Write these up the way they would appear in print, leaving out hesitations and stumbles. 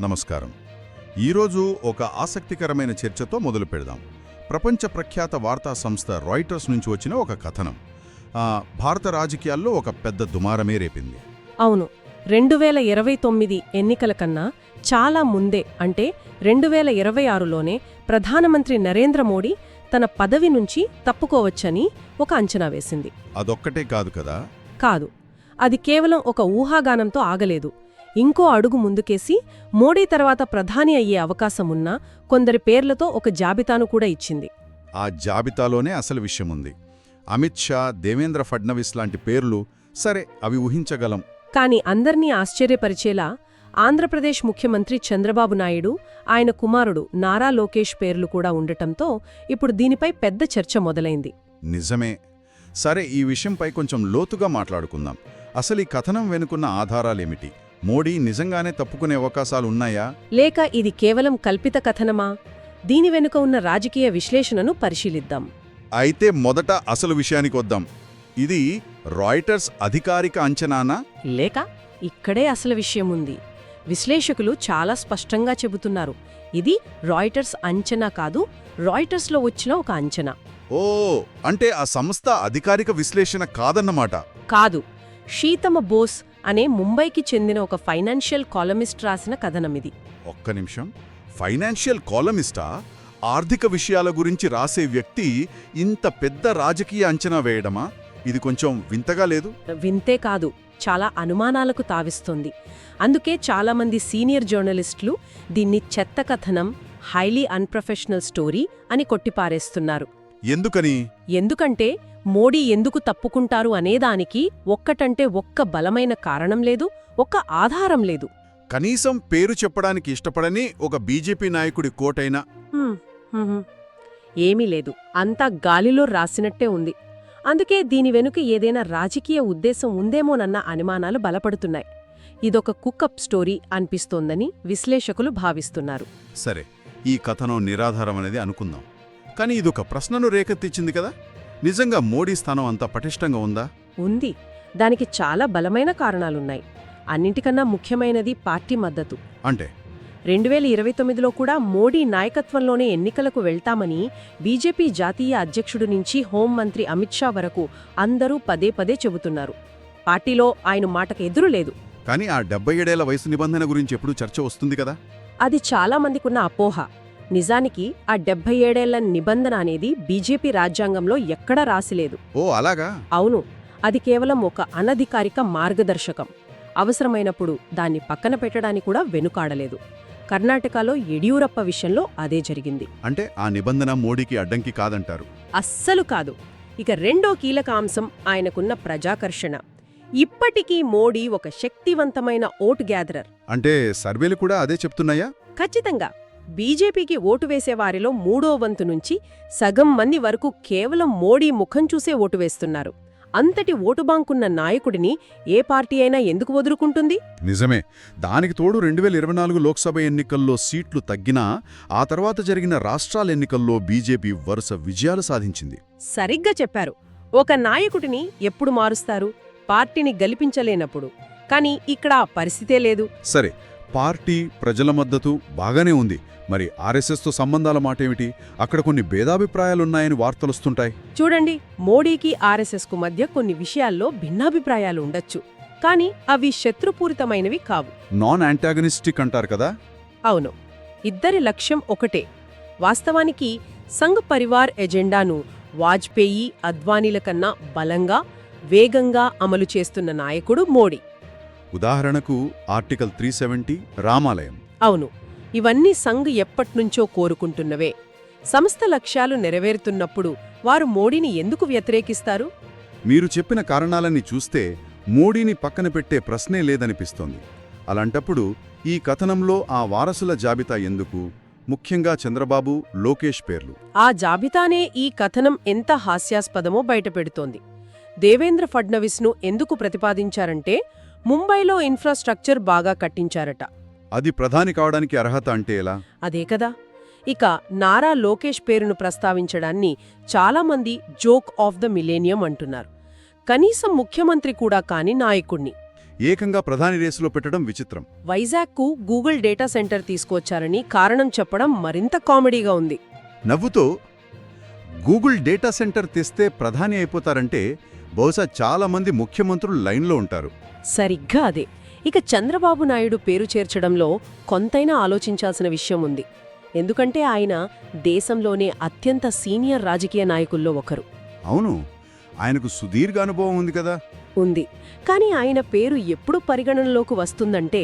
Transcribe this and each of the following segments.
నమస్కారం. ఈరోజు ఒక ఆసక్తికరమైన చర్చతో మొదలు పెడదాం. ప్రపంచ ప్రఖ్యాత వార్తా సంస్థ రాయిటర్స్ నుంచి వచ్చిన ఒక కథనం భారత రాజకీయాల్లో ఒక పెద్ద దుమారమే రేపింది. అవును, 2029 ఎన్నికల కన్నా చాలా ముందే, అంటే 2026లోనే ప్రధానమంత్రి నరేంద్ర మోడీ తన పదవి నుంచి తప్పుకోవచ్చని ఒక అంచనా వేసింది. అదొక్కటే కాదు కదా? కాదు, అది కేవలం ఒక ఊహాగానంతో ఆగలేదు. ఇంకో అడుగు ముందుకేసి మోడీ తర్వాత ప్రధాని అయ్యే అవకాశమున్న కొందరి పేర్లతో ఒక జాబితాను కూడా ఇచ్చింది. ఆ జాబితాలోనే అసలు విషయముంది. అమిత్ షా, దేవేంద్ర ఫడ్నవీస్ లాంటి పేర్లు సరే, అవి ఊహించగలం. కాని అందర్నీ ఆశ్చర్యపరిచేలా ఆంధ్రప్రదేశ్ ముఖ్యమంత్రి చంద్రబాబు నాయుడు, ఆయన కుమారుడు నారా లోకేష్ పేర్లు కూడా ఉండటంతో ఇప్పుడు దీనిపై పెద్ద చర్చ మొదలైంది. నిజమే. సరే, ఈ విషయంపై కొంచెం లోతుగా మాట్లాడుకుందాం. అసలు ఈ కథనం వెనుకున్న ఆధారాలేమిటి? మోడీ నిజంగానే తప్పుకునే అవకాశాలున్నాయా, లేక ఇది కేవలం కల్పిత కథనమా? దీని వెనుక ఉన్న రాజకీయ విశ్లేషణను పరిశీలిద్దాం. అయితే మొదట అసలు విషయానికొద్దాం. ఇది రాయిటర్స్ అధికారిక అంచనానా, లేక ఇక్కడే అసలు విషయముంది? విశ్లేషకులు చాలా స్పష్టంగా చెబుతున్నారు, ఇది రాయిటర్స్ అంచనా కాదు, రాయిటర్స్లో వచ్చిన ఒక అంచనా. ఓ, అంటే ఆ సంస్థ అధికారిక విశ్లేషణ కాదన్నమాట. కాదు, షీతమ బోస్ అనే ముంబైకి చెందిన ఒక ఫైనాన్షియల్ కాలమిస్ట్ రాసిన కథనమిది. ఒక్క నిమిషం, ఫైనాన్షియల్ కాలమిస్టా? ఆర్థిక విషయాల గురించి రాసే వ్యక్తి ఇంత పెద్ద రాజకీయ అంచనా వేయడమా? ఇది కొంచెం వింతగా లేదు? వింతే కాదు, చాలా అనుమానాలకు తావిస్తోంది. అందుకే చాలామంది సీనియర్ జర్నలిస్టులు దీన్ని చెత్త కథనం, హైలీ అన్ప్రొఫెషనల్ స్టోరీ అని కొట్టిపారేస్తున్నారు. ఎందుకని? ఎందుకంటే మోడీ ఎందుకు తప్పుకుంటారు అనేదానికి ఒక్కటంటే ఒక్క బలమైన కారణం లేదు, ఒక్క ఆధారం లేదు. కనీసం పేరు చెప్పడానికి ఇష్టపడని ఒక బీజేపీ నాయకుడి కోటైనా? ఏమీ లేదు, అంతా గాలిలో రాసినట్టే ఉంది. అందుకే దీని వెనుక ఏదైనా రాజకీయ ఉద్దేశం ఉందేమోనన్న అనుమానాలు బలపడుతున్నాయి. ఇదొక కుకప్ స్టోరీ అనిపిస్తోందని విశ్లేషకులు భావిస్తున్నారు. సరే, ఈ కథనం నిరాధారమనేది అనుకుందాం. కానీ ఇదొక ప్రశ్నను రేకెత్తించింది కదా. నిజంగా మోడీ స్థానం అంత పటిష్టంగా ఉందా? ఉంది. దానికి చాలా బలమైన కారణాలున్నాయి. అన్నింటికన్నా ముఖ్యమైనది పార్టీ మద్దతు. అంటే 2029లో కూడా మోడీ నాయకత్వంలోనే ఎన్నికలకు వెళ్తామని బీజేపీ జాతీయ అధ్యక్షుడు నుంచి హోంమంత్రి అమిత్ షా వరకు అందరూ పదే పదే చెబుతున్నారు. పార్టీలో ఆయన మాటకు ఎదురులేదు. కానీ ఆ 77 ఏళ్ల వయసు నిబంధన గురించి ఎప్పుడూ చర్చ వస్తుంది కదా. అది చాలా మందికున్న అపోహ. నిజానికి ఆ 77 ఏళ్ల నిబంధన అనేది బీజేపీ రాజ్యాంగంలో ఎక్కడా రాసిలేదు. ఓ, అలాగా? అవును, అది కేవలం ఒక అనధికారిక మార్గదర్శకం. అవసరమైనప్పుడు దాన్ని పక్కన పెట్టడానికి కూడా వెనుకాడలేదు. కర్ణాటకలో యెడియూరప్ప విషయంలో అదే జరిగింది. అంటే ఆ నిబంధన మోడీకి అడ్డంకి కాదంటారు? అస్సలు కాదు. ఇక రెండో కీలక అంశం ఆయనకున్న ప్రజాకర్షణ. ఇప్పటికీ మోడీ ఒక శక్తివంతమైన ఓటు గ్యాదరర్. అంటే సర్వేలు కూడా అదే చెప్తున్నాయా? ఖచ్చితంగా. బీజేపీకి ఓటు వేసేవారిలో 3వ వంతు నుంచి సగం మంది వరకు కేవలం మోడీ ముఖం చూసే ఓటు వేస్తున్నారు. అంతటి ఓటు బాంకున్న నాయకుడిని ఏ పార్టీ అయినా ఎందుకు వదులుకుంటుంది? నిజమే. దానికి తోడు 2024 లోక్సభ ఎన్నికల్లో సీట్లు తగ్గినా ఆ తర్వాత జరిగిన రాష్ట్రాల ఎన్నికల్లో బీజేపీ వరుస విజయాలు సాధించింది. సరిగ్గా చెప్పారు. ఒక నాయకుడిని ఎప్పుడు మారుస్తారు? పార్టీని గెలిపించలేనప్పుడు. కానీ ఇక్కడ ఆ పరిస్థితే లేదు. సరే, పార్టీ, ప్రజల మద్దతు బాగానే ఉంది. మరి ఆర్ఎస్ఎస్తో సంబంధాల మాటేమిటి? అక్కడ కొన్ని భేదాభిప్రాయాలున్నాయని వార్తలొస్తుంటాయి. చూడండి, మోడీకి ఆర్ఎస్ఎస్కు మధ్య కొన్ని విషయాల్లో భిన్నాభిప్రాయాలు ఉండొచ్చు. కానీ అవి శత్రుపూరితమైనవి కావు. నాన్ యాంటాగనిస్టిక్ అంటారు కదా. అవును, ఇద్దరి లక్ష్యం ఒకటే. వాస్తవానికి సంఘ్ పరివార్ ఎజెండాను వాజ్పేయి, అద్వానీల కన్నా బలంగా, వేగంగా అమలు చేస్తున్న నాయకుడు మోడీ. ఉదాహరణకు ఆర్టికల్ 370, రామాలయం. అవును, ఇవన్నీ సంఘ్ ఎప్పట్నుంచో కోరుకుంటున్నవే. సంస్థ లక్ష్యాలు నెరవేరుతున్నప్పుడు వారు మోడీని ఎందుకు వ్యతిరేకిస్తారు? మీరు చెప్పిన కారణాలన్నీ చూస్తే మోడీని పక్కన పెట్టే ప్రశ్నే లేదనిపిస్తోంది. అలాంటప్పుడు ఈ కథనంలో ఆ వారసుల జాబితా ఎందుకు? ముఖ్యంగా చంద్రబాబు, లోకేష్ పేర్లు. ఆ జాబితానే ఈ కథనం ఎంత హాస్యాస్పదమో బయటపెడుతోంది. దేవేంద్ర ఫడ్నవీస్ను ఎందుకు ప్రతిపాదించారంటే ముంబైలో ఇన్ఫ్రాస్ట్రక్చర్ బాగా కట్టించారట. అది ప్రధాని కావడానికి అర్హత అంటే ఎలా? అదే కదా. ఇక నారా లోకేష్ పేరును ప్రస్తావించడాన్ని చాలామంది జోక్ ఆఫ్ ద మిలేనియం అంటున్నారు. కనీసం ముఖ్యమంత్రి కూడా కాని నాయకుణ్ణి. ఏకంగా ప్రధాని రేసులో పెట్టడం విచిత్రం. వైజాగ్కు గూగుల్ డేటా సెంటర్ తీసుకొచ్చారని కారణం చెప్పడం మరింత కామెడీగా ఉంది. నవ్వుతో గూగుల్ డేటా సెంటర్ తెస్తే ప్రధాని అయిపోతారంటే బహుశా చాలామంది ముఖ్యమంత్రులు లైన్లో ఉంటారు. సరిగ్గా అదే. ఇక చంద్రబాబు నాయుడు పేరు చేర్చడంలో కొంతైనా ఆలోచించాల్సిన విషయం ఉంది. ఎందుకంటే ఆయన దేశంలోనే అత్యంత సీనియర్ రాజకీయ నాయకుల్లో ఒకరు. అవును, ఆయనకు సుదీర్ఘ అనుభవం ఉంది కదా. ఉంది. కానీ ఆయన పేరు ఎప్పుడు పరిగణనలోకి వస్తుందంటే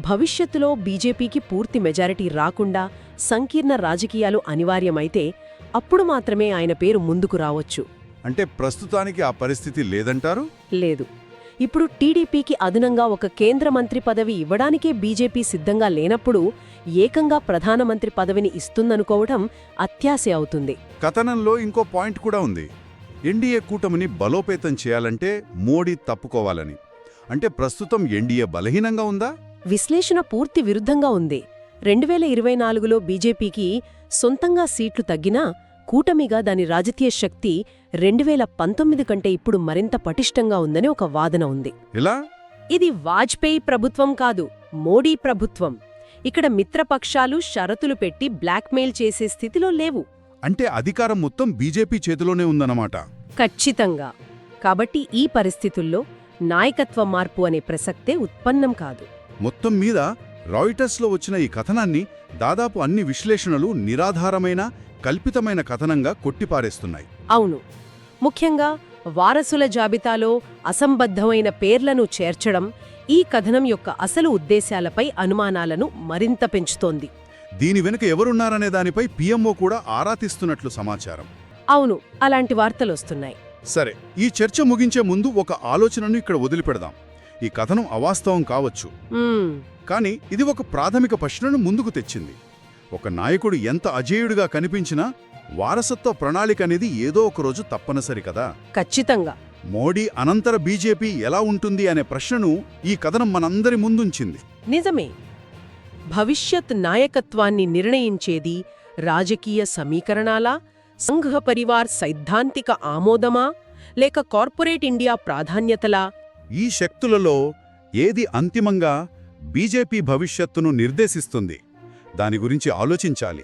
భవిష్యత్తులో బీజేపీకి పూర్తి మెజారిటీ రాకుండా సంకీర్ణ రాజకీయాలు అనివార్యమైతే అప్పుడు మాత్రమే ఆయన పేరు ముందుకు రావచ్చు. అంటే ప్రస్తుతానికి ఆ పరిస్థితి లేదంటారు? లేదు. ఇప్పుడు టీడీపీకి అదనంగా ఒక కేంద్ర మంత్రి పదవి ఇవ్వడానికే బీజేపీ సిద్ధంగా లేనప్పుడు ఏకంగా ప్రధానమంత్రి పదవిని ఇస్తుందనుకోవడం అత్యాశ అవుతుంది. కథనంలో ఇంకో పాయింట్ కూడా ఉంది. ఎన్డీఏ కూటమిని బలోపేతం చేయాలంటే మోడీ తప్పుకోవాలని. అంటే ప్రస్తుతం ఎన్డీఏ బలహీనంగా ఉందా? విశ్లేషణ పూర్తి విరుద్ధంగా ఉంది. 2024లో బీజేపీకి సొంతంగా సీట్లు తగ్గినా కూటమిగా దాని రాజకీయ శక్తి 2019 కంటే ఇప్పుడు మరింత పటిష్టంగా ఉందని ఒక వాదన ఉంది. ఎలా? ఇది వాజ్పేయి ప్రభుత్వం కాదు, మోడీ ప్రభుత్వం. ఇక్కడ మిత్రపక్షాలు షరతులు పెట్టి బ్లాక్మెయిల్ చేసే స్థితిలో లేవు. అంటే అధికారం మొత్తం బీజేపీ చేతిలోనే ఉందన్నమాట. ఖచ్చితంగా. కాబట్టి ఈ పరిస్థితుల్లో నాయకత్వ మార్పు అనే ప్రసక్తే ఉత్పన్నం కాదు. మొత్తం మీద రాయిటర్స్లో వచ్చిన ఈ కథనాన్ని దాదాపు అన్ని విశ్లేషణలు నిరాధారమైన కల్పితమైన కథనంగా కొట్టిపారేస్తున్నాయి. అవును. ముఖ్యంగా వారసుల జాబితాలో అసంబద్ధమైన పేర్లను చేర్చడం ఈ కథనం యొక్క అసలు ఉద్దేశాలపై అనుమానాలను మరింత పెంచుతోంది. దీని వెనుక ఎవరున్నారనే దానిపై పీఎంఓ కూడా ఆరా తీస్తున్నట్లు సమాచారం. అవును, అలాంటి వార్తలొస్తున్నాయి. సరే, ఈ చర్చ ముగించే ముందు ఒక ఆలోచనను ఇక్కడ వదిలిపెడదాం. ఈ కథనం అవాస్తవం కావచ్చు, కానీ ఇది ఒక ప్రాథమిక ప్రశ్నను ముందుకు తెచ్చింది. ఒక నాయకుడు ఎంత అజేయుడిగా కనిపించినా వారసత్వ ప్రణాళిక అనేది ఏదో ఒకరోజు తప్పనిసరి కదా. ఖచ్చితంగా. మోడీ అనంతర బీజేపీ ఎలా ఉంటుంది అనే ప్రశ్నను ఈ కథనం మనందరి ముందుంచింది. నిజమే. భవిష్యత్ నాయకత్వాన్ని నిర్ణయించేది రాజకీయ సమీకరణాలా, సంఘ పరివార్ సైద్ధాంతిక ఆమోదమా, లేక కార్పొరేట్ ఇండియా ప్రాధాన్యతలా? ఈ శక్తులలో ఏది అంతిమంగా బీజేపీ భవిష్యత్తును నిర్దేశిస్తుంది? దాని గురించి ఆలోచించాలి.